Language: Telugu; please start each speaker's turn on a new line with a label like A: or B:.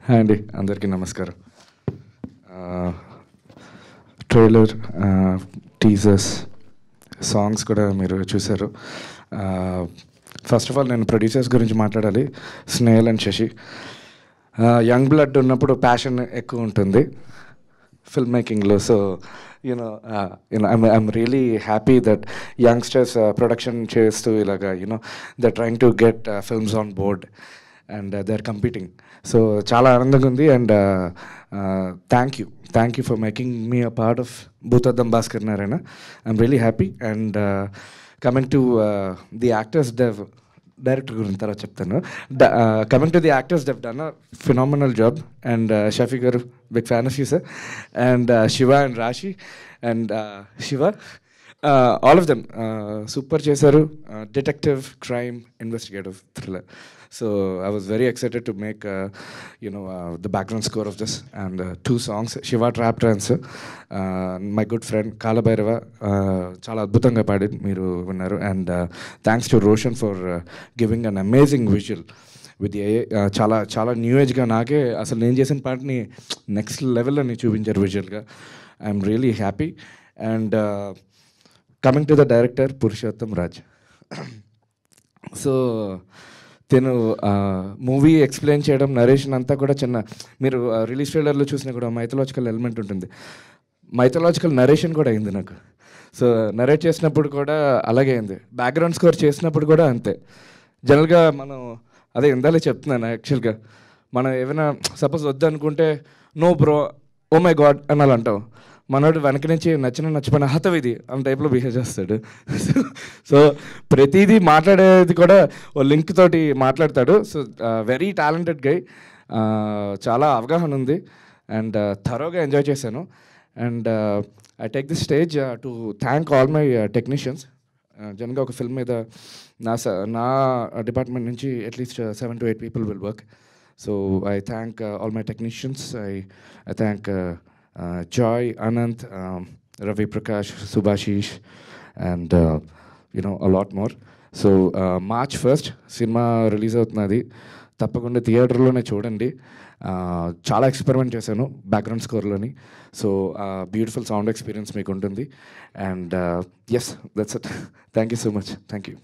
A: హాయ్ అండి, అందరికీ నమస్కారం. ట్రైలర్, టీజర్స్, సాంగ్స్ కూడా మీరు చూశారు. ఫస్ట్ ఆఫ్ ఆల్ నేను ప్రొడ్యూసర్స్ గురించి మాట్లాడాలి. Snehal and Shashi. Young blood ఉన్నప్పుడు ప్యాషన్ ఎక్కువ ఉంటుంది ఫిల్మ్ మేకింగ్లో. So I'm really happy that youngsters production చేస్తూ ఇలాగా they're trying to get films on board and they're competing. So చాలా ఆనందంగా ఉంది. And thank you for making me a part of Bhoothaddam Bhaskar Narayana. I'm really happy. And coming to the actors Dev, director గురించి తర్వాత చెప్తాను. Coming to the actors Dev done a phenomenal job. And Shafi garu, big fan of you sir. And Shiva and Rashi and Shiva, all of them super చేశారు. Detective, crime, investigative, thriller. So I was very excited to make the background score of this, and 2 songs, Shiva Trap Trance, my good friend Kala Bhairava చాలా అద్భుతంగా పాడి మీరు విన్నారు. And thanks to Roshan for giving an amazing visual with చాలా చాలా న్యూ ఏజ్గా నాకే అసలు నేను చేసిన పాటని నెక్స్ట్ లెవెల్లో నేను చూపించారు విజువల్గా. I'm really happy. And coming to the director Purushottam Raj. So తను మూవీ ఎక్స్ప్లెయిన్ చేయడం, నరేషన్ అంతా కూడా చిన్న, మీరు రిలీజ్ ట్రైలర్లో చూసినా కూడా మైథలాజికల్ ఎలిమెంట్ ఉంటుంది. మైథలాజికల్ నరేషన్ కూడా అయింది నాకు. సో నరేట్ చేసినప్పుడు కూడా అలాగే అయింది. బ్యాక్గ్రౌండ్ స్కోర్ చేసినప్పుడు కూడా అంతే. జనరల్గా మనం అదే ఇందాలే చెప్తున్నాను, యాక్చువల్గా మనం ఏమైనా సపోజ్ వద్దనుకుంటే no bro, oh my god అని అలా అంటాం. మనోడు వెనక నుంచి నచ్చిపోయిన హతవిధి అన్న టైప్లో బిహేవ్ చేస్తాడు. సో ప్రతిదీ మాట్లాడేది కూడా ఓ లింక్ తోటి మాట్లాడతాడు. సో వెరీ టాలెంటెడ్ గై. చాలా అవగాహన ఉంది. అండ్ థరోగా ఎంజాయ్ చేశాను. And I take this stage to thank all my technicians. జనరల్గా ఒక ఫిల్మ్ మీద నా డిపార్ట్మెంట్ నుంచి at least 7 to 8 people will work. So I thank all my technicians. I thank Joy, Anant, Ravi Prakash, Subhashish, and a lot more. So March 1st సినిమా రిలీజ్ అవుతున్నది. తప్పకుండా థియేటర్లోనే చూడండి. చాలా ఎక్స్పెరిమెంట్ చేశాను బ్యాక్గ్రౌండ్ స్కోర్లోని. సో బ్యూటిఫుల్ సౌండ్ ఎక్స్పీరియన్స్ మీకు ఉంటుంది. And yes, that's it. Thank you so much. Thank you.